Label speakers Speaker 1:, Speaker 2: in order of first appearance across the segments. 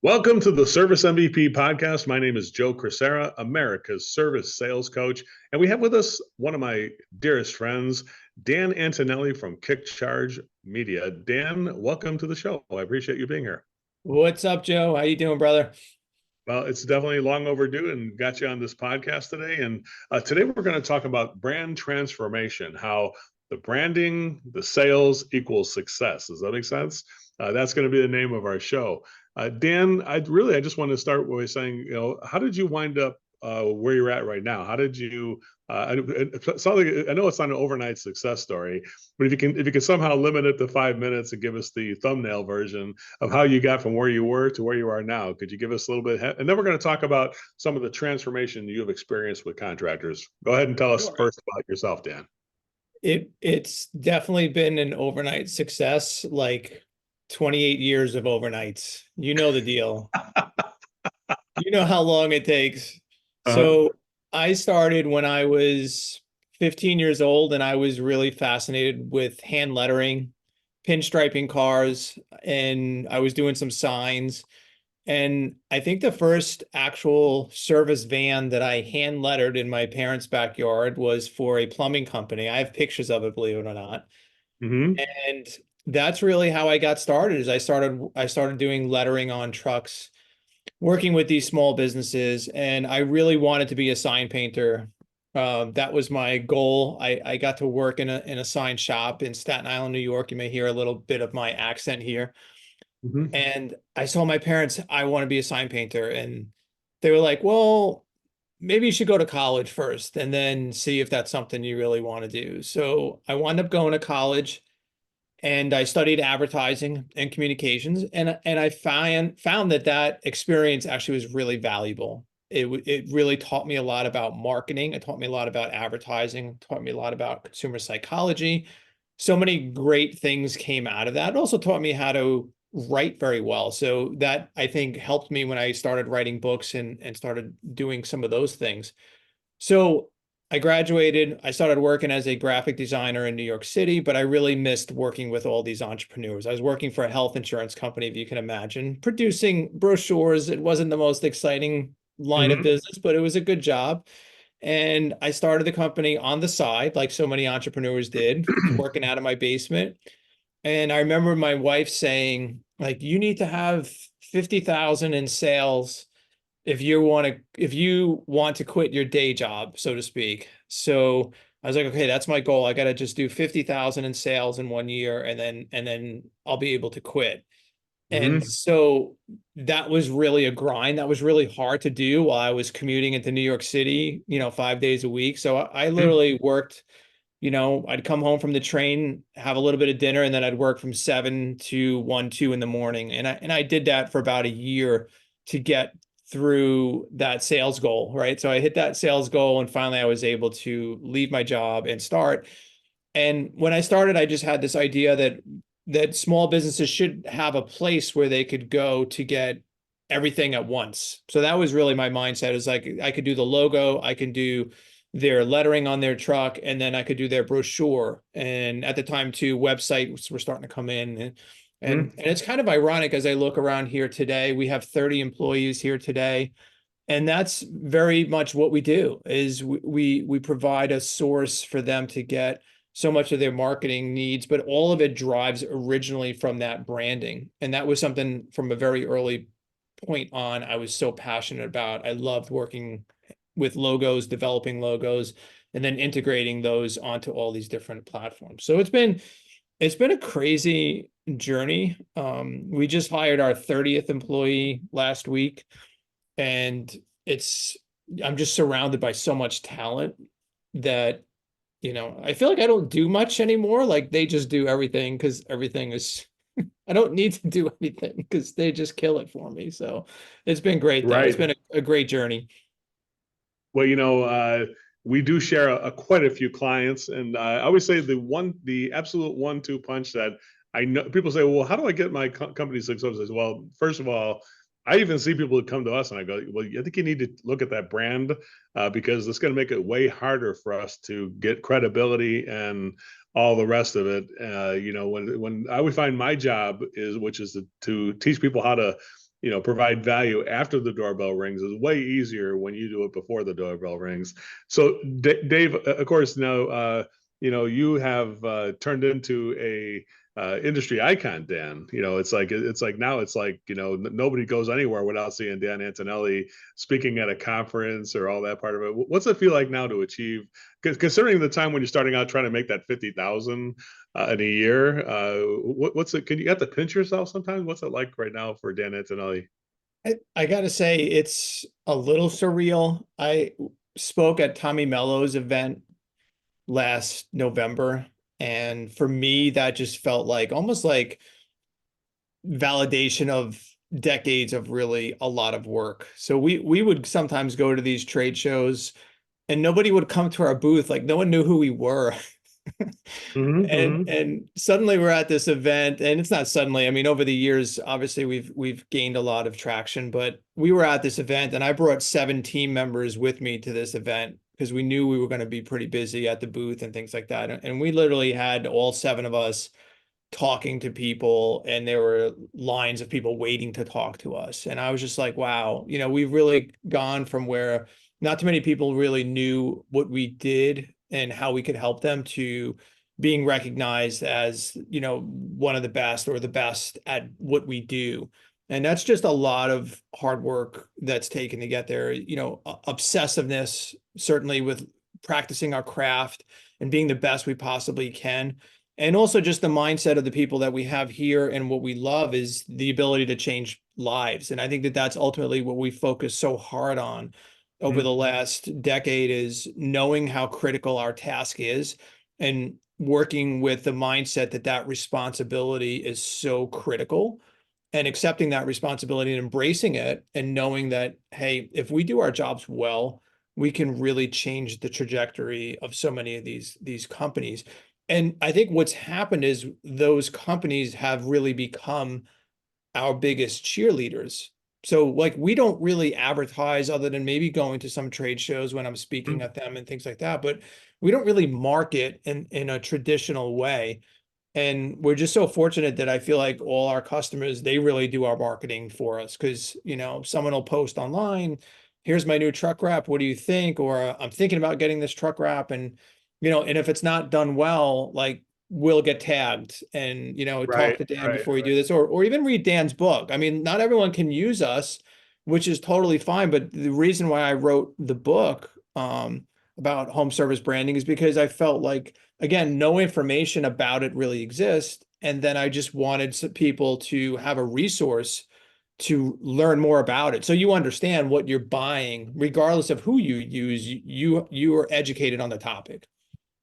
Speaker 1: Welcome to the Service MVP podcast. My name is Joe Crisara, America's service sales coach. And we have with us one of my dearest friends, Dan Antonelli from KickCharge Media. Dan, welcome to the show. I appreciate you being here.
Speaker 2: What's up, Joe? How you doing, brother?
Speaker 1: Well, it's definitely long overdue and got you on this podcast today. And today we're going to talk about brand transformation, how the branding, the sales equals success. Does that make sense? That's going to be the name of our show. Dan, I just want to start by saying, how did you wind up where you're at right now? How did you? I know it's not an overnight success story, but if you can somehow limit it to 5 minutes and give us the thumbnail version of how you got from where you were to where you are now, could you give us a little bit? And then we're going to talk about some of the transformation you have experienced with contractors. Go ahead and tell us
Speaker 2: Sure.
Speaker 1: first about yourself, Dan.
Speaker 2: It's definitely been an overnight success, like 28 years of overnights. You know the deal. You know how long it takes.
Speaker 1: Uh-huh.
Speaker 2: So I started when I was 15 years old, and I was really fascinated with hand lettering, pinstriping cars, and I was doing some signs. And I think the first actual service van that I hand lettered in my parents' backyard was for a plumbing company. I have pictures of it, believe it or not.
Speaker 1: Mm-hmm.
Speaker 2: And that's really how I got started. Is I started doing lettering on trucks, working with these small businesses, and I really wanted to be a sign painter. That was my goal. I got to work in a sign shop in Staten Island, New York. You may hear a little bit of my accent here.
Speaker 1: Mm-hmm.
Speaker 2: And I told my parents I want to be a sign painter, and they were like, "Well, maybe you should go to college first and then see if that's something you really want to do." So I wound up going to college, and I studied advertising and communications, and I found that experience actually was really valuable. It really taught me a lot about marketing. It taught me a lot about advertising. It taught me a lot about consumer psychology. So many great things came out of that. It also taught me how to write very well. So that, I think, helped me when I started writing books and started doing some of those things. So I graduated. I started working as a graphic designer in New York City, but I really missed working with all these entrepreneurs. I was working for a health insurance company, if you can imagine, producing brochures. It wasn't the most exciting line of
Speaker 1: Mm-hmm.
Speaker 2: business, but it was a good job. And I started the company on the side, like so many entrepreneurs did, working out of my basement. And I remember my wife saying, like, you need to have 50,000 in sales if you want to quit your day job, so to speak. So I was like, okay, that's my goal. I got to just do 50,000 in sales in 1 year, and then I'll be able to quit. And
Speaker 1: Mm-hmm.
Speaker 2: so that was really a grind. That was really hard to do while I was commuting into New York City, 5 days a week. So I literally worked, I'd come home from the train, have a little bit of dinner, and then I'd work from 7 to 1, 2 in the morning. And I did that for about a year to get through that sales goal, right? So I hit that sales goal, and finally I was able to leave my job and start. And when I started, I just had this idea that small businesses should have a place where they could go to get everything at once. So that was really my mindset. Is like, I could do the logo, I can do their lettering on their truck, and then I could do their brochure. And at the time too, websites were starting to come in. And it's kind of ironic as I look around here today. We have 30 employees here today. And that's very much what we do. Is we provide a source for them to get so much of their marketing needs, but all of it drives originally from that branding. And that was something from a very early point on I was so passionate about. I loved working with logos, developing logos, and then integrating those onto all these different platforms. So it's been a crazy journey. We just hired our 30th employee last week, and it's I'm just surrounded by so much talent that, I feel like I don't do much anymore. Like, they just do everything because everything is I don't need to do anything because they just kill it for me. So it's been great though. It's
Speaker 1: Right.
Speaker 2: been a great journey.
Speaker 1: Well, we do share quite a few clients, and I always say the absolute one-two punch that I know people say, well, how do I get my company success? Well, first of all, I even see people who come to us and I go, well, I think you need to look at that brand because it's going to make it way harder for us to get credibility and all the rest of it. When I would find my job which is to teach people how to provide value after the doorbell rings is way easier when you do it before the doorbell rings. So Dave, of course, now you have turned into a industry icon, Dan. It's like now it's like nobody goes anywhere without seeing Dan Antonelli speaking at a conference or all that part of it. What's it feel like now to achieve? Considering the time when you're starting out trying to make that 50,000 in a year, what's it? Can you have to pinch yourself sometimes? What's it like right now for Dan Antonelli?
Speaker 2: I gotta say, it's a little surreal. I spoke at Tommy Mello's event last November, and for me, that just felt like almost like validation of decades of really a lot of work. So we would sometimes go to these trade shows and nobody would come to our booth, like no one knew who we were. And suddenly we're at this event, and it's not suddenly. I mean, over the years, obviously we've gained a lot of traction, but we were at this event and I brought 7 team members with me to this event because we knew we were going to be pretty busy at the booth and things like that. And we literally had all 7 of us talking to people, and there were lines of people waiting to talk to us. And I was just like, wow, we've really gone from where not too many people really knew what we did and how we could help them to being recognized as, one of the best or the best at what we do. And that's just a lot of hard work that's taken to get there, obsessiveness, certainly with practicing our craft and being the best we possibly can. And also just the mindset of the people that we have here, and what we love is the ability to change lives. And I think that that's ultimately what we focus so hard on over the last decade, is knowing how critical our task is and working with the mindset that that responsibility is so critical, and accepting that responsibility and embracing it, and knowing that, hey, if we do our jobs well, we can really change the trajectory of so many of these companies. And I think what's happened is those companies have really become our biggest cheerleaders. So like, we don't really advertise other than maybe going to some trade shows when I'm speaking at them and things like that, but we don't really market in a traditional way. And we're just so fortunate that I feel like all our customers, they really do our marketing for us, because, someone will post online, here's my new truck wrap, what do you think? Or I'm thinking about getting this truck wrap. And, and if it's not done well, like, we'll get tagged and, talk
Speaker 1: Right,
Speaker 2: to Dan
Speaker 1: right.
Speaker 2: before you do this, or even read Dan's book. I mean, not everyone can use us, which is totally fine. But the reason why I wrote the book about home service branding is because I felt like, again, no information about it really exists. And then I just wanted some people to have a resource to learn more about it. So you understand what you're buying, regardless of who you use, you are educated on the topic.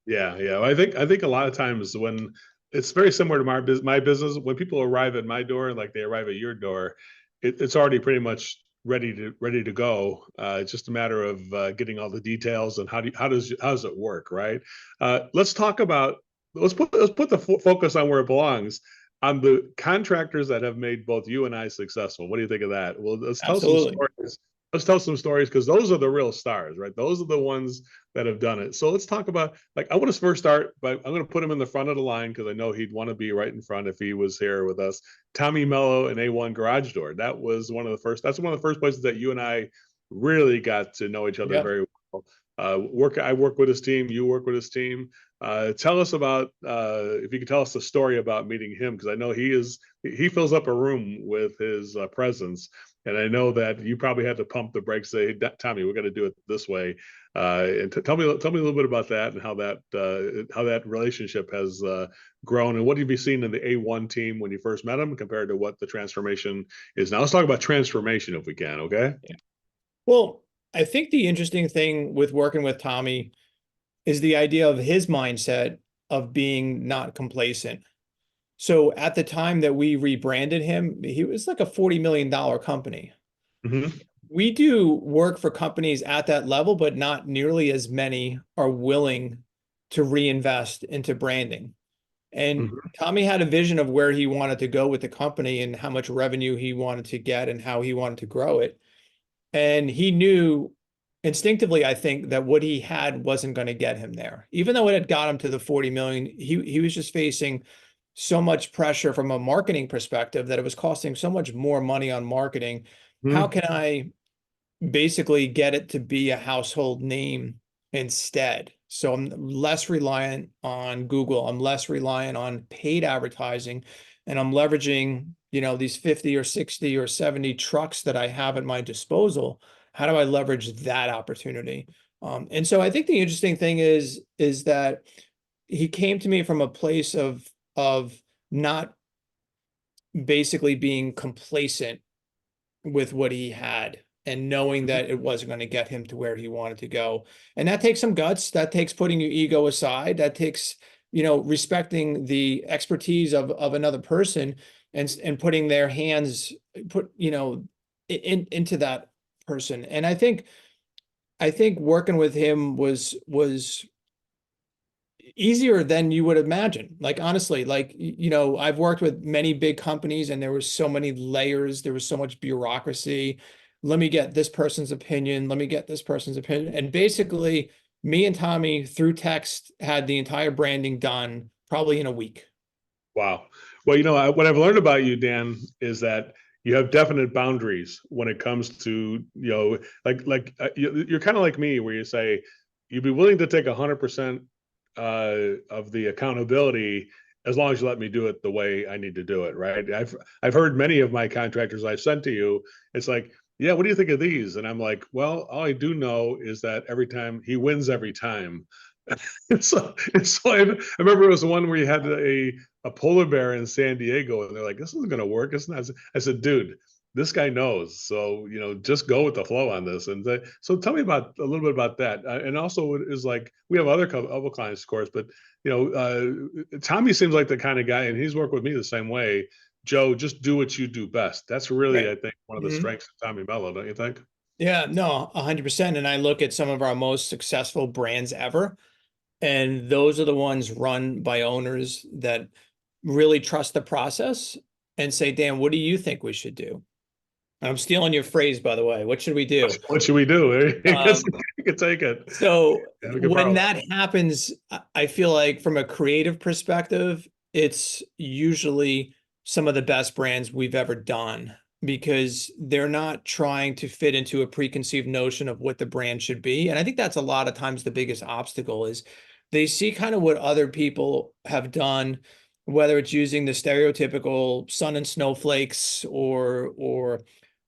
Speaker 1: Yeah, yeah. I think a lot of times when it's very similar to my business, when people arrive at my door, like they arrive at your door, it's already pretty much ready to go. It's just a matter of getting all the details and how does it work, right? Let's talk about let's put the focus on where it belongs, on the contractors that have made both you and I successful. What do you think of that? Well, let's tell some
Speaker 2: Absolutely.
Speaker 1: stories. Let's tell some stories, because those are the real stars, right? Those are the ones that have done it. So let's talk about, like, I want to first start, but I'm going to put him in the front of the line because I know he'd want to be right in front if he was here with us. Tommy Mello and A1 Garage Door. That's one of the first places that you and I really got to know each other
Speaker 2: Yep.
Speaker 1: very well. I work with his team, you work with his team. Tell us about, if you could tell us the story about meeting him, because I know he fills up a room with his presence. And I know that you probably had to pump the brakes, say, hey, Tommy, we're going to do it this way. And tell me a little bit about that, and how that relationship has grown, and what have you seen in the A1 team when you first met him compared to what the transformation is now. Let's talk about transformation if we can. Okay.
Speaker 2: Yeah. Well, I think the interesting thing with working with Tommy is the idea of his mindset of being not complacent. So at the time that we rebranded him, he was like a $40 million company.
Speaker 1: Mm-hmm.
Speaker 2: We do work for companies at that level, but not nearly as many are willing to reinvest into branding. And
Speaker 1: Mm-hmm.
Speaker 2: Tommy had a vision of where he wanted to go with the company and how much revenue he wanted to get and how he wanted to grow it. And he knew instinctively, I think, that what he had wasn't going to get him there. Even though it had got him to the 40 million, he was just facing so much pressure from a marketing perspective that it was costing so much more money on marketing. How
Speaker 1: Hmm.
Speaker 2: can I basically get it to be a household name instead? So I'm less reliant on Google. I'm less reliant on paid advertising, and I'm leveraging, these 50 or 60 or 70 trucks that I have at my disposal. How do I leverage that opportunity? And so I think the interesting thing is that he came to me from a place of not basically being complacent with what he had and knowing that it wasn't going to get him to where he wanted to go. And that takes some guts. That takes putting your ego aside. That takes, respecting the expertise of another person and putting their hands into that person. And I think working with him was easier than you would imagine. Like, honestly, like, I've worked with many big companies and there was so many layers, there was so much bureaucracy. Let me get this person's opinion, let me get this person's opinion. And basically, me and Tommy through text had the entire branding done probably in a week.
Speaker 1: Wow. Well, what I've learned about you, Dan, is that you have definite boundaries when it comes to, you're kind of like me, where you say you'd be willing to take 100% of the accountability as long as you let me do it the way I need to do it. Right. I've heard many of my contractors I've sent to you. It's like, yeah, what do you think of these? And I'm like, well, all I do know is that every time he wins every time. And so I remember it was the one where you had a polar bear in San Diego, and they're like, "This isn't going to work." It's not. I said, "Dude, this guy knows. So just go with the flow on this." And so tell me about a little bit about that. And also, it is like we have other clients, of course, but Tommy seems like the kind of guy, and he's worked with me the same way. Joe, just do what you do best. That's really,
Speaker 2: Right.
Speaker 1: I think, one of the
Speaker 2: Mhm.
Speaker 1: strengths of Tommy Mello, don't you think?
Speaker 2: Yeah, no, 100%. And I look at some of our most successful brands ever, and those are the ones run by owners that really trust the process and say, Dan, what do you think we should do? And I'm stealing your phrase, by the way. What should we do?
Speaker 1: What should we do?
Speaker 2: Um,
Speaker 1: You can take it.
Speaker 2: so
Speaker 1: Yeah, we can
Speaker 2: when
Speaker 1: borrow
Speaker 2: that happens, I feel like from a creative perspective, it's usually some of the best brands we've ever done because they're not trying to fit into a preconceived notion of what the brand should be. And I think that's a lot of times the biggest obstacle is they see kind of what other people have done, whether it's using the stereotypical sun and snowflakes or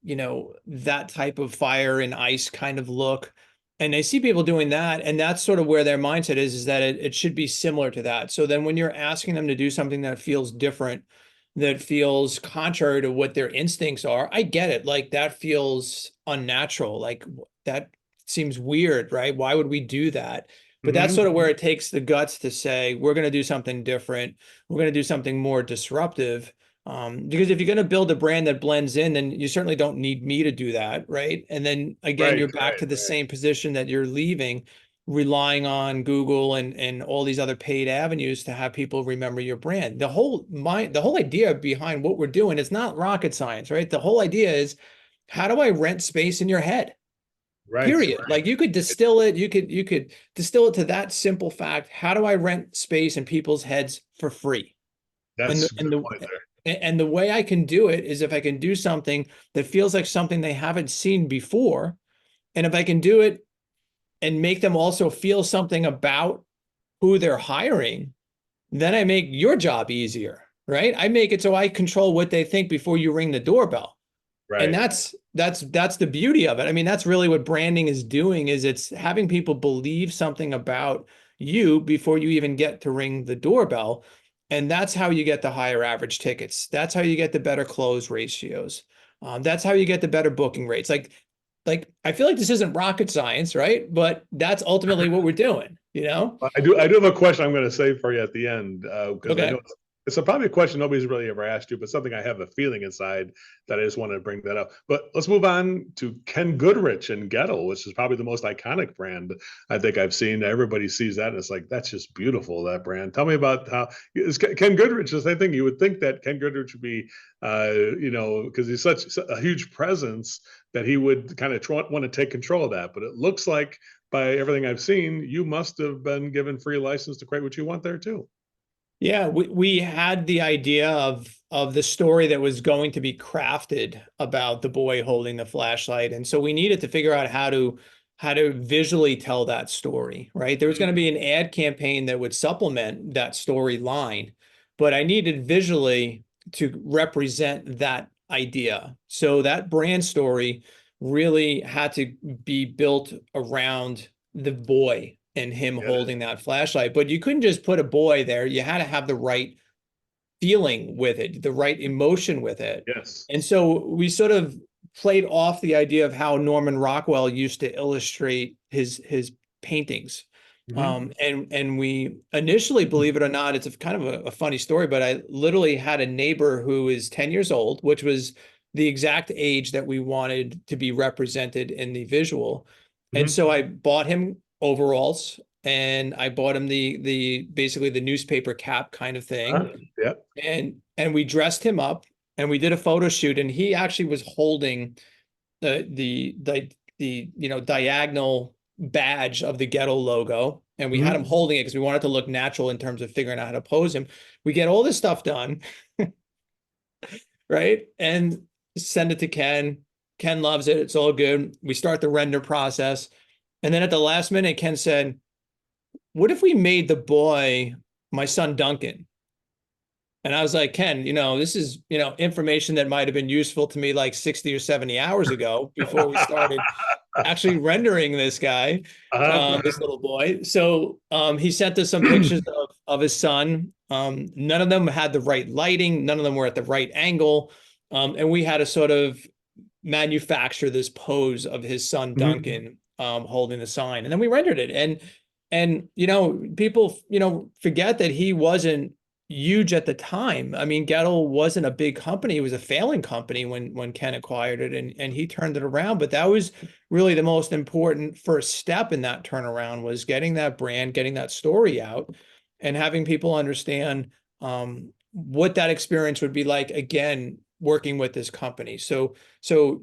Speaker 2: that type of fire and ice kind of look, and I see people doing that, and that's sort of where their mindset is that it should be similar to that. So then when you're asking them to do something that feels different, that feels contrary to what their instincts are, I get it. Like, that feels unnatural. Like, that seems weird, right? Why would we do that?
Speaker 1: it.
Speaker 2: But that's
Speaker 1: Hmm.
Speaker 2: sort of where it takes the guts to say, we're going to do something different. We're going to do something more disruptive. Because if you're going to build a brand that blends in, then you certainly don't need me to do that, right? And then again,
Speaker 1: Right,
Speaker 2: you're back
Speaker 1: right,
Speaker 2: to the
Speaker 1: right.
Speaker 2: same position that you're leaving, relying on Google and all these other paid avenues to have people remember your brand. The whole idea behind what we're doing is not rocket science, right? The whole idea is, how do I rent space in your head?
Speaker 1: Right,
Speaker 2: Period.
Speaker 1: right.
Speaker 2: Like, you could distill it, you could distill it to that simple fact. How do I rent space in people's heads for free? And
Speaker 1: That's
Speaker 2: the,
Speaker 1: a
Speaker 2: and
Speaker 1: good point
Speaker 2: the
Speaker 1: there.
Speaker 2: and the way I can do it is if I can do something that feels like something they haven't seen before, and if I can do it and make them also feel something about who they're hiring, then I make your job easier, right? I make it so I control what they think before you ring the doorbell. And
Speaker 1: Right.
Speaker 2: that's the beauty of it. I mean, that's really what branding is doing, is it's having people believe something about you before you even get to ring the doorbell. And that's how you get the higher average tickets. That's how you get the better close ratios. That's how you get the better booking rates. Like I feel like this isn't rocket science, right? But that's ultimately what we're doing, you know?
Speaker 1: I do have a question I'm going to save for you at the end because I know
Speaker 2: Okay.
Speaker 1: it's probably a question nobody's really ever asked you, but something I have a feeling inside that I just want to bring that up. But let's move on to Ken Goodrich and Goettl, which is probably the most iconic brand I think I've seen. Everybody sees that and it's like, that's just beautiful, that brand. Tell me about how is Ken Goodrich the same thing? You would think that Ken Goodrich would be, because he's such a huge presence that he would kind of want to take control of that. But it looks like by everything I've seen, you must have been given free license to create what you want there too.
Speaker 2: Yeah, we had the idea of the story that was going to be crafted about the boy holding the flashlight. And so we needed to figure out how to visually tell that story, right? There was going to be an ad campaign that would supplement that storyline, but I needed visually to represent that idea. So that brand story really had to be built around the boy and him
Speaker 1: Get it?
Speaker 2: holding that flashlight. But you couldn't just put a boy there. You had to have the right feeling with it, the right emotion with it.
Speaker 1: Yes.
Speaker 2: And so we sort of played off the idea of how Norman Rockwell used to illustrate his paintings.
Speaker 1: Hmm.
Speaker 2: And we initially, believe it or not, it's a kind of a funny story, but I literally had a neighbor who is 10 years old, which was the exact age that we wanted to be represented in the visual. And
Speaker 1: Hmm.
Speaker 2: so I bought him overalls and I bought him the basically the newspaper cap kind of thing.
Speaker 1: Yeah.
Speaker 2: And we dressed him up and we did a photo shoot and he actually was holding the diagonal badge of the Goettl logo, and we had him
Speaker 1: Hmm.
Speaker 2: holding it because we wanted to look natural in terms of figuring out how to pose him. We get all this stuff done, right? And send it to Ken. Ken loves it. It's all good. We start the render process. And then at the last minute, Ken said, "What if we made the boy my son Duncan?" And I was like, Ken, this is, information that might have been useful to me like 60 or 70 hours ago before we started actually rendering this guy,
Speaker 1: Uh-huh.
Speaker 2: this little boy. So he sent us some pictures of his son. None of them had the right lighting. None of them were at the right angle. And we had to sort of manufacture this pose of his son,
Speaker 1: Mhm.
Speaker 2: Duncan, holding the sign. And then we rendered it. And people, forget that he wasn't huge at the time. I mean, Goettl wasn't a big company. It was a failing company when Ken acquired it and he turned it around. But that was really the most important first step in that turnaround was getting that brand, getting that story out and having people understand what that experience would be like again working with this company. So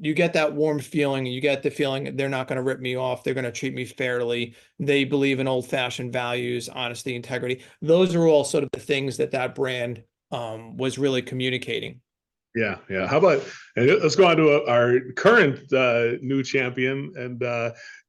Speaker 2: you get that warm feeling, you get the feeling they're not going to rip me off, they're going to treat me fairly. They believe in old-fashioned values, honesty, integrity. Those are all sort of the things that brand was really communicating.
Speaker 1: Yeah, yeah. How about and let's go on to our current new champion and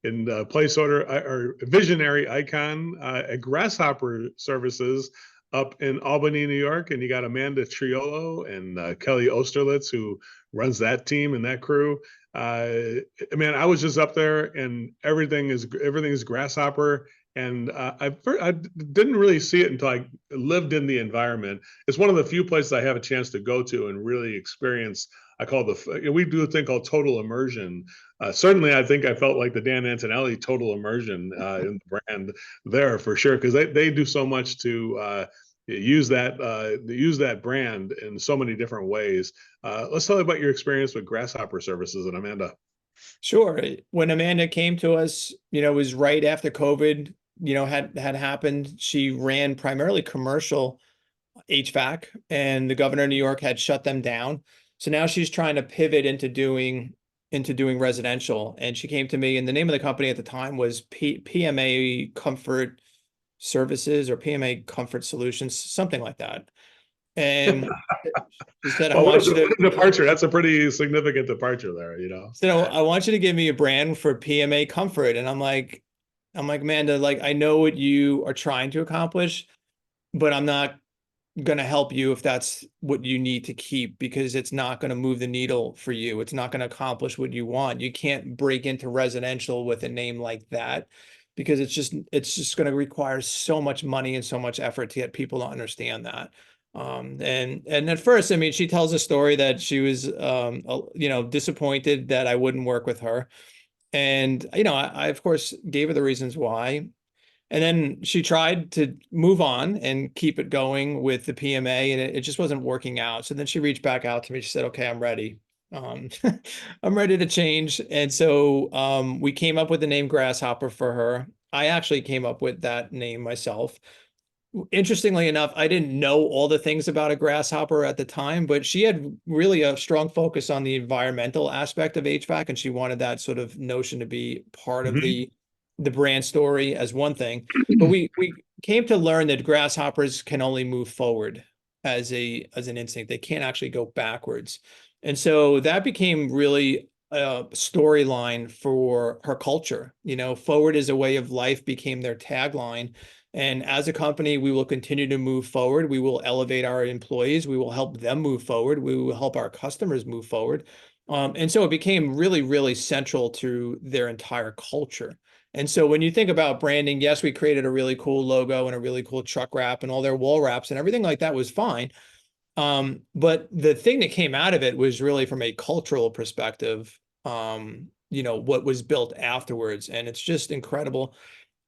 Speaker 1: in place order our visionary icon at Grasshopper Services up in Albany, New York, and you got Amanda Triolo and Kelly Osterlitz who runs that team and that crew. Man, I was just up there, and everything is Grasshopper, and I didn't really see it until I lived in the environment. It's one of the few places I have a chance to go to and really experience. I call we do a thing called total immersion. Certainly, I think I felt like the Dan Antonelli total immersion in the brand there for sure because they do so much to use that brand in so many different ways. Let's tell you about your experience with Grasshopper Services and Amanda.
Speaker 2: Sure. When Amanda came to us, it was right after COVID, had happened. She ran primarily commercial HVAC, and the governor of New York had shut them down. So now she's trying to pivot into doing residential. And she came to me, and the name of the company at the time was PMA Comfort Services or PMA Comfort Solutions, something like that. And she said, I
Speaker 1: Well,
Speaker 2: want you
Speaker 1: what
Speaker 2: to
Speaker 1: a departure. That's a pretty significant departure there, you know.
Speaker 2: So I want you to give me a brand for PMA comfort. And I'm like, Amanda, like I know what you are trying to accomplish, but I'm not going to help you if that's what you need to keep because it's not going to move the needle for you. It's not going to accomplish what you want. You can't break into residential with a name like that because it's just going to require so much money and so much effort to get people to understand that. And at first, I mean, she tells a story that she was, disappointed that I wouldn't work with her. And, I of course gave her the reasons why. And then she tried to move on and keep it going with the PMA, and it just wasn't working out. So then she reached back out to me. She said, "Okay, I'm ready. Um, I'm ready to change." And so we came up with the name Grasshopper for her. I actually came up with that name myself. Interestingly enough, I didn't know all the things about a grasshopper at the time, but she had really a strong focus on the environmental aspect of HVAC, and she wanted that sort of notion to be part of
Speaker 1: Mhm.
Speaker 2: the brand story as one thing. But we came to learn that grasshoppers can only move forward as an instinct. They can't actually go backwards. And so that became really a storyline for her culture. You know, forward is a way of life became their tagline. And as a company, we will continue to move forward. We will elevate our employees. We will help them move forward. We will help our customers move forward. And so it became really, really central to their entire culture. And so when you think about branding, yes, we created a really cool logo and a really cool truck wrap and all their wall wraps and everything like that was fine. But the thing that came out of it was really from a cultural perspective, you know, what was built afterwards. And it's just incredible.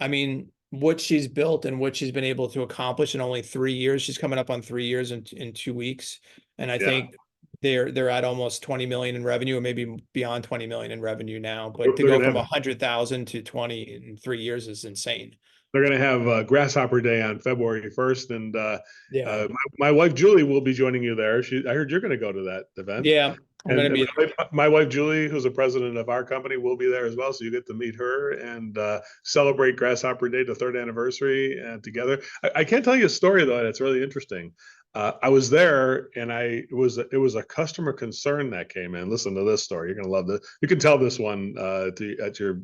Speaker 2: I mean, what she's built and what she's been able to accomplish in only 3 years. She's coming up on 3 years in 2 weeks. And I think they're at almost 20 million in revenue, or maybe beyond 20 million in revenue now. But to go from 100,000 to 20 in 3 years is insane.
Speaker 1: They're going to have Grasshopper Day on February 1st. And
Speaker 2: Yeah.
Speaker 1: my wife, Julie, will be joining you there. I heard you're going to go to that event.
Speaker 2: Yeah. I'm going to be there.
Speaker 1: My wife, Julie, who's the president of our company, will be there as well. So you get to meet her and celebrate Grasshopper Day, the third anniversary, together. I can't tell you a story, though, and it's really interesting. I was there, and it was a customer concern that came in. Listen to this story; you're gonna love this. You can tell this one at your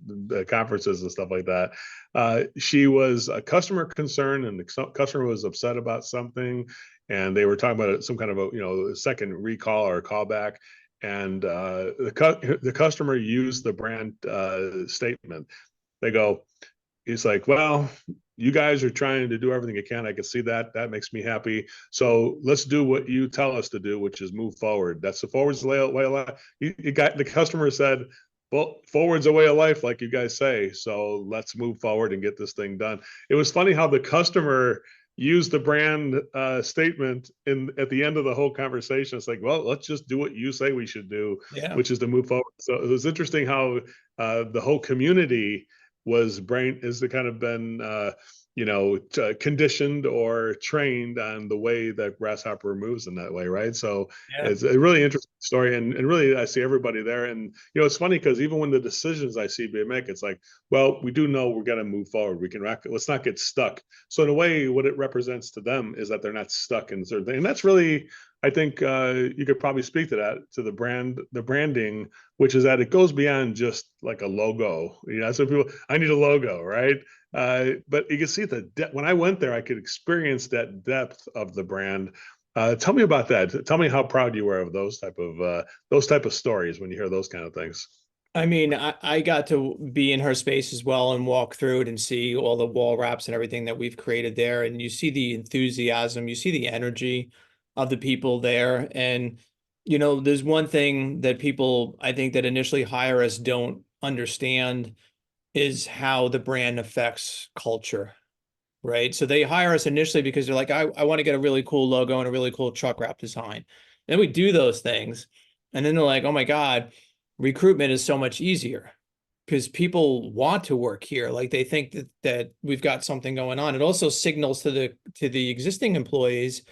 Speaker 1: conferences and stuff like that. She was a customer concern, and the customer was upset about something, and they were talking about some kind of a second recall or callback. And the customer used the brand statement. They go, he's like, well, you guys are trying to do everything you can. I can see that. That makes me happy. So let's do what you tell us to do, which is move forward. That's the forward's way of life. You got the customer said, well, forward's a way of life, like you guys say. So let's move forward and get this thing done. It was funny how the customer used the brand statement at the end of the whole conversation. It's like, well, let's just do what you say we should do, which is to move forward. So it was interesting how the whole community has kind of been conditioned or trained on the way that Grasshopper moves in that way, right? So it's a really interesting story, and really I see everybody there. And it's funny because even when the decisions I see being made, it's like, well, we do know we're going to move forward. Let's not get stuck. So in a way, what it represents to them is that they're not stuck in certain things, and that's really, I think you could probably speak to that, to the branding, which is that it goes beyond just like a logo. So people, I need a logo, right? But you can see when I went there, I could experience that depth of the brand. Tell me about that. Tell me how proud you were of those type of stories when you hear those kind of things.
Speaker 2: I mean, I got to be in her space as well and walk through it and see all the wall wraps and everything that we've created there. And you see the enthusiasm, you see the energy of the people there. And, there's one thing that people, I think, that initially hire us don't understand is how the brand affects culture, right? So they hire us initially because they're like, I want to get a really cool logo and a really cool truck wrap design. Then we do those things. And then they're like, oh my God, recruitment is so much easier because people want to work here. Like they think that we've got something going on. It also signals to the existing employees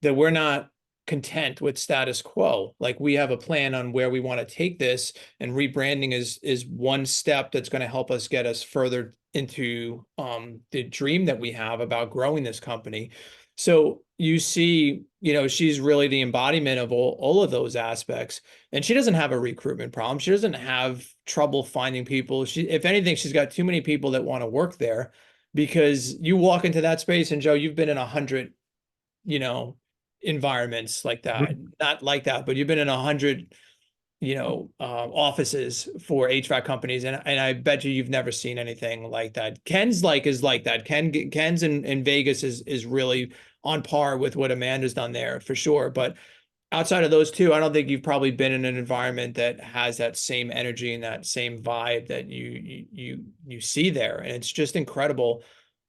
Speaker 2: that we're not content with status quo. Like we have a plan on where we want to take this, and rebranding is one step that's going to help us get us further into the dream that we have about growing this company. So you see, she's really the embodiment of all of those aspects. And she doesn't have a recruitment problem. She doesn't have trouble finding people. If anything, she's got too many people that want to work there, because you walk into that space, and Joe, you've been in 100, environments like that, not like that, but you've been in 100, offices for HVAC companies. And I bet you've never seen anything like that. Ken's is like that. Ken's in Vegas is really on par with what Amanda's done there for sure. But outside of those two, I don't think you've probably been in an environment that has that same energy and that same vibe that you see there. And it's just incredible,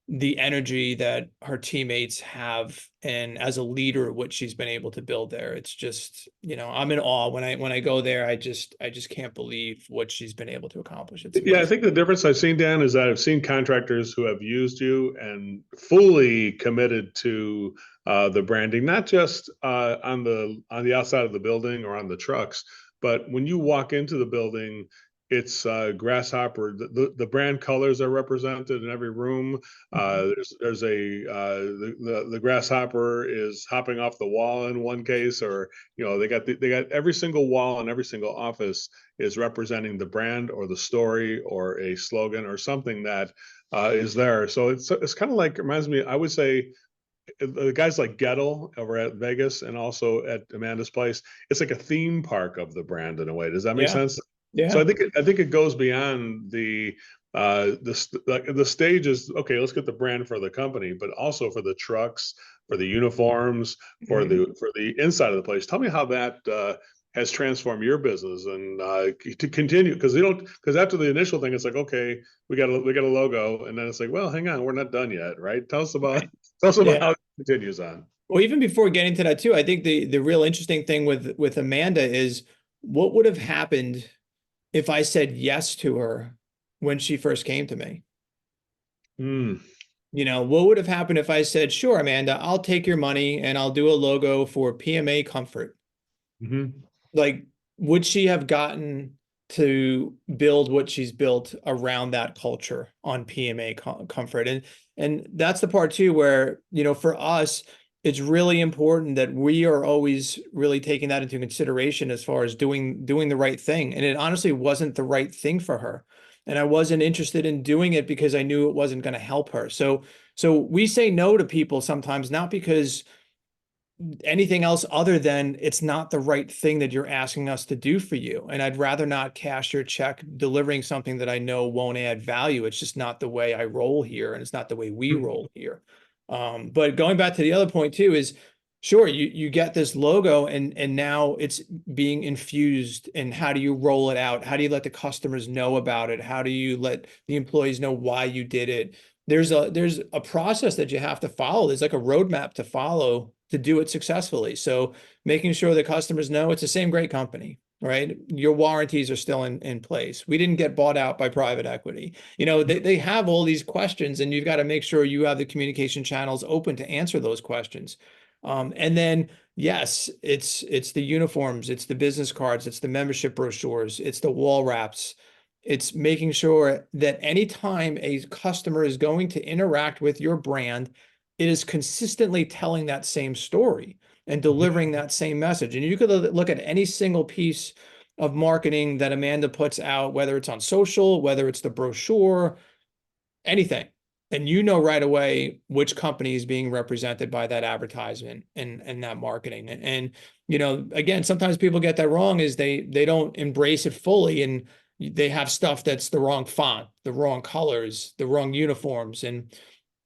Speaker 2: the energy that her teammates have, and as a leader, what she's been able to build there. It's just, I'm in awe when I go there. I just can't believe what she's been able to accomplish.
Speaker 1: I think the difference I've seen, Dan, is that I've seen contractors who have used you and fully committed to the branding, not just on the outside of the building or on the trucks, but when you walk into the building, it's Grasshopper. The brand colors are represented in every room. There's a the Grasshopper is hopping off the wall in one case, or they got every single wall and every single office is representing the brand or the story or a slogan or something that is there. So it's kind of like, reminds me, I would say, the guys like Goettl over at Vegas and also at Amanda's place, it's like a theme park of the brand in a way. Does that make
Speaker 2: Yeah.
Speaker 1: sense? So
Speaker 2: Yeah.
Speaker 1: I think it goes beyond the stage is okay. Let's get the brand for the company, but also for the trucks, for the uniforms,
Speaker 2: Mhm.
Speaker 1: for the inside of the place. Tell me how that has transformed your business and to continue, because after the initial thing, it's like, okay, we got a logo, and then it's like, well, hang on, we're not done yet, right?
Speaker 2: Right.
Speaker 1: Tell us about
Speaker 2: Yeah.
Speaker 1: how it continues on.
Speaker 2: Well, even before getting to that too, I think the real interesting thing with Amanda is what would have happened if I said yes to her when she first came to me.
Speaker 1: Mm,
Speaker 2: What would have happened if I said, sure, Amanda, I'll take your money and I'll do a logo for PMA Comfort?
Speaker 1: hmm
Speaker 2: Like, would she have gotten to build what she's built around that culture on PMA Comfort? And that's the part too, where, for us, it's really important that we are always really taking that into consideration as far as doing the right thing. And it honestly wasn't the right thing for her. And I wasn't interested in doing it because I knew it wasn't going to help her. So we say no to people sometimes, not because anything else other than it's not the right thing that you're asking us to do for you. And I'd rather not cash your check delivering something that I know won't add value. It's just not the way I roll here, and it's not the way we roll here. But going back to the other point too is, sure, you get this logo and now it's being infused. And how do you roll it out? How do you let the customers know about it? How do you let the employees know why you did it? There's a process that you have to follow. There's like a roadmap to follow to do it successfully. So making sure the customers know it's the same great company, right? Your warranties are still in place. We didn't get bought out by private equity. They have all these questions, and you've got to make sure you have the communication channels open to answer those questions. And then, yes, it's the uniforms, it's the business cards, it's the membership brochures, it's the wall wraps. It's making sure that anytime a customer is going to interact with your brand, it is consistently telling that same story and delivering that same message. And you could look at any single piece of marketing that Amanda puts out, whether it's on social, whether it's the brochure, anything. And right away which company is being represented by that advertisement and that marketing. And again, sometimes people get that wrong is they don't embrace it fully, and they have stuff that's the wrong font, the wrong colors, the wrong uniforms, and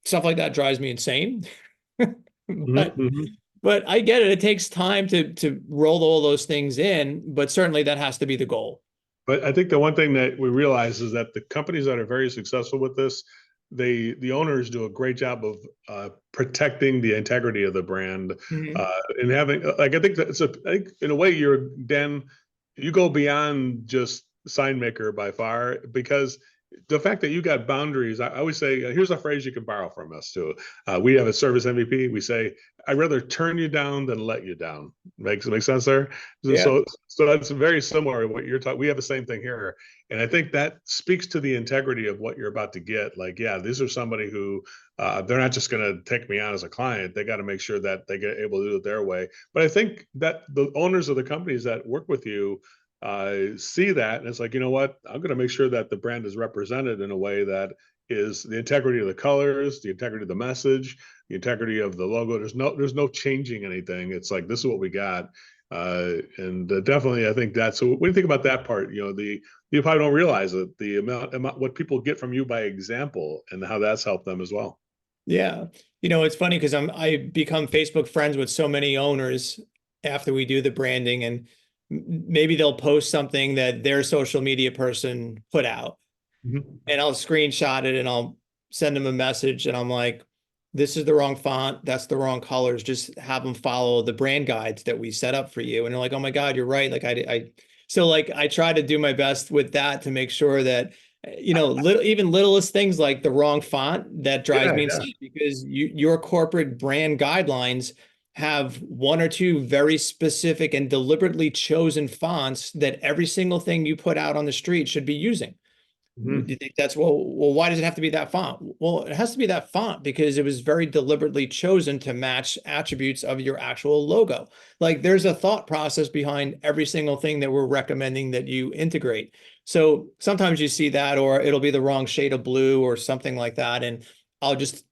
Speaker 2: stuff like that drives me insane. but
Speaker 1: hmm
Speaker 2: but I get it. It takes time to roll all those things in, but certainly that has to be the goal.
Speaker 1: But I think the one thing that we realize is that the companies that are very successful with this, the owners do a great job of protecting the integrity of the brand
Speaker 2: Mhm.
Speaker 1: and having like I think that I think in a way you go beyond just sign maker by far, because the fact that you got boundaries, I always say, here's a phrase you can borrow from us too. We have a service MVP. We say, I'd rather turn you down than let you down. Makes sense there.
Speaker 2: Yeah.
Speaker 1: So that's very similar to what you're talking. We have the same thing here, and I think that speaks to the integrity of what you're about to get. Like, yeah, these are somebody who they're not just going to take me on as a client. They got to make sure that they get able to do it their way. But I think that the owners of the companies that work with you see that, and it's like, you know what, I'm going to make sure that the brand is represented in a way that is the integrity of the colors, the integrity of the message, the integrity of the logo. There's no changing anything. It's like, this is what we got. And definitely, I think that's, so when you think about that part, you probably don't realize it, the amount what people get from you by example, and how that's helped them as well.
Speaker 2: Yeah. It's funny because I become Facebook friends with so many owners after we do the branding, and maybe they'll post something that their social media person put out,
Speaker 1: Mhm.
Speaker 2: and I'll screenshot it and I'll send them a message, and I'm like, this is the wrong font, that's the wrong colors. Just have them follow the brand guides that we set up for you. And they're like, oh my God, you're right. Like so like I try to do my best with that to make sure that even littlest things like the wrong font that drives
Speaker 1: Yeah,
Speaker 2: me
Speaker 1: yeah.
Speaker 2: insane, because your corporate brand guidelines have one or two very specific and deliberately chosen fonts that every single thing you put out on the street should be using. Do you think that's, well, why does it have to be that font? Well, it has to be that font because it was very deliberately chosen to match attributes of your actual logo. Like there's a thought process behind every single thing that we're recommending that you integrate. So sometimes you see that, or it'll be the wrong shade of blue or something like that. And I'll just,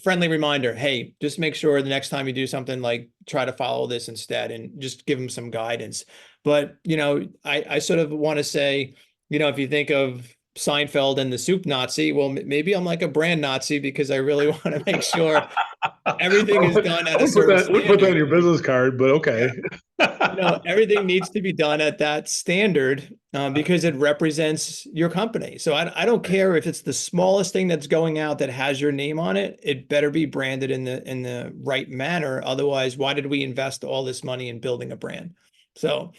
Speaker 2: friendly reminder, hey, just make sure the next time you do something, like try to follow this instead and just give them some guidance. But, I sort of want to say, if you think of Seinfeld and the soup Nazi, well, maybe I'm like a brand Nazi because I really want to make sure everything is done at a certain standard.
Speaker 1: Put that on your business card, but okay.
Speaker 2: Everything needs to be done at that standard because it represents your company. So I don't care if it's the smallest thing that's going out that has your name on it. It better be branded in the right manner. Otherwise, why did we invest all this money in building a brand? So.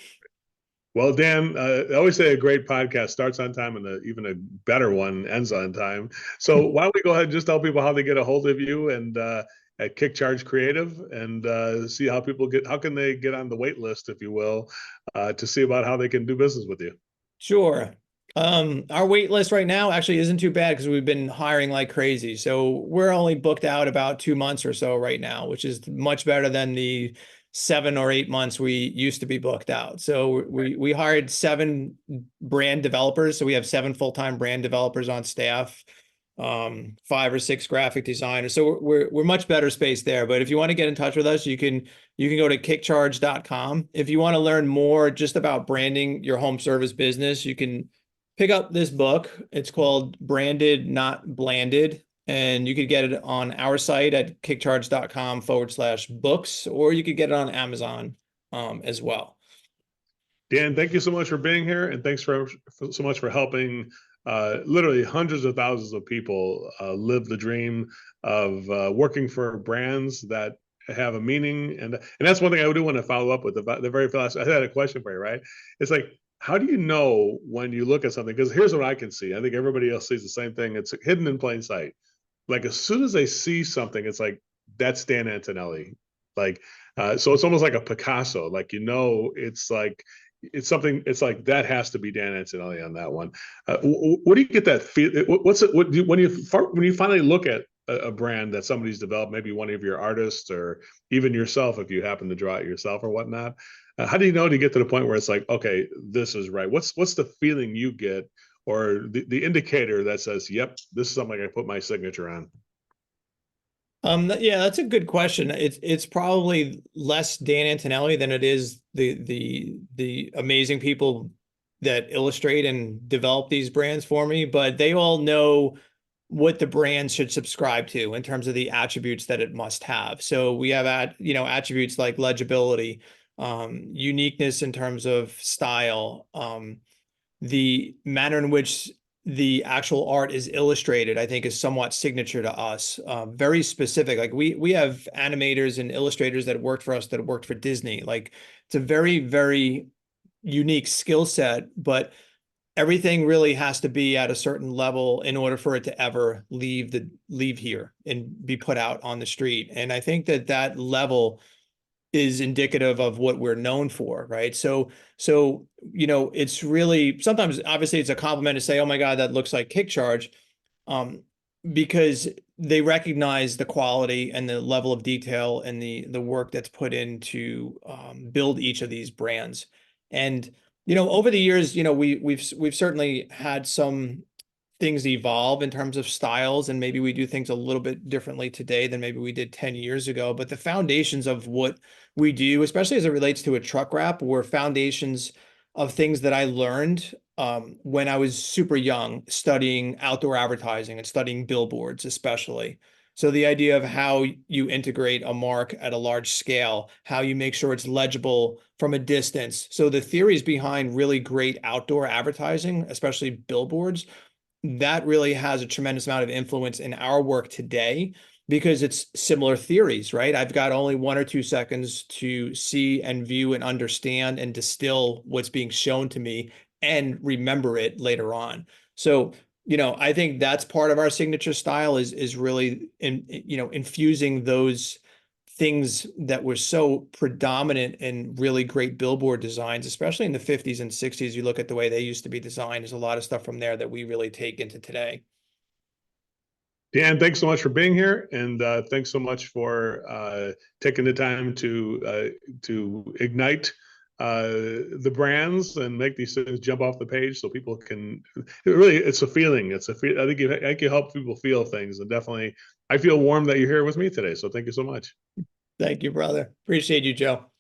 Speaker 1: Well, Dan, I always say a great podcast starts on time and even a better one ends on time. So why don't we go ahead and just tell people how they get a hold of you and at KickCharge Creative and see how can they get on the wait list, if you will, to see about how they can do business with you.
Speaker 2: Sure. Our wait list right now actually isn't too bad because we've been hiring like crazy. So we're only booked out about 2 months or so right now, which is much better than the 7 or 8 months we used to be booked out. So we hired 7 brand developers. So we have 7 full-time brand developers on staff, 5 or 6 graphic designers. So we're much better spaced there. But if you want to get in touch with us, you can go to kickcharge.com. If you want to learn more just about branding your home service business, you can pick up this book. It's called Branded, Not Blanded. And you could get it on our site at kickcharge.com/books, or you could get it on Amazon as well.
Speaker 1: Dan, thank you so much for being here. And thanks so much for helping literally hundreds of thousands of people live the dream of working for brands that have a meaning. And that's one thing I do want to follow up with. The very last, I had a question for you, right? It's like, how do you know when you look at something? Because here's what I can see. I think everybody else sees the same thing. It's hidden in plain sight. Like as soon as they see something, it's like, that's Dan Antonelli. Like, so it's almost like a Picasso. Like, it's like, it's something, it's like, that has to be Dan Antonelli on that one. What do you get that feel? When you finally look at a brand that somebody's developed, maybe one of your artists or even yourself, if you happen to draw it yourself or whatnot, how do you know to get to the point where it's like, okay, this is right? What's the feeling you get or the indicator that says, yep, this is something I put my signature on?
Speaker 2: Yeah, that's a good question. It's probably less Dan Antonelli than it is the amazing people that illustrate and develop these brands for me, but they all know what the brand should subscribe to in terms of the attributes that it must have. So we have attributes like legibility, uniqueness in terms of style, the manner in which the actual art is illustrated, I think is somewhat signature to us. Very specific. Like we have animators and illustrators that worked for us that worked for Disney. Like it's a very, very unique skill set, but everything really has to be at a certain level in order for it to ever leave here and be put out on the street. And I think that level is indicative of what we're known for, right? So it's really, sometimes obviously it's a compliment to say, oh my God, that looks like KickCharge, because they recognize the quality and the level of detail and the work that's put into build each of these brands. And over the years, we've certainly had some things evolve in terms of styles, and maybe we do things a little bit differently today than maybe we did 10 years ago. But the foundations of what we do, especially as it relates to a truck wrap, were foundations of things that I learned when I was super young, studying outdoor advertising and studying billboards, especially. So the idea of how you integrate a mark at a large scale, how you make sure it's legible from a distance. So the theories behind really great outdoor advertising, especially billboards, that really has a tremendous amount of influence in our work today because it's similar theories, right? I've got only 1 or 2 seconds to see and view and understand and distill what's being shown to me and remember it later on. So, I think that's part of our signature style is really infusing those things that were so predominant in really great billboard designs, especially in the 50s and 60s. You look at the way they used to be designed, there's a lot of stuff from there that we really take into today.
Speaker 1: Dan, thanks so much for being here, and thanks so much for taking the time to ignite the brands and make these things jump off the page so people can. It's a feeling. I think you help people feel things, and definitely, I feel warm that you're here with me today. So thank you so much.
Speaker 2: Thank you, brother. Appreciate you, Joe.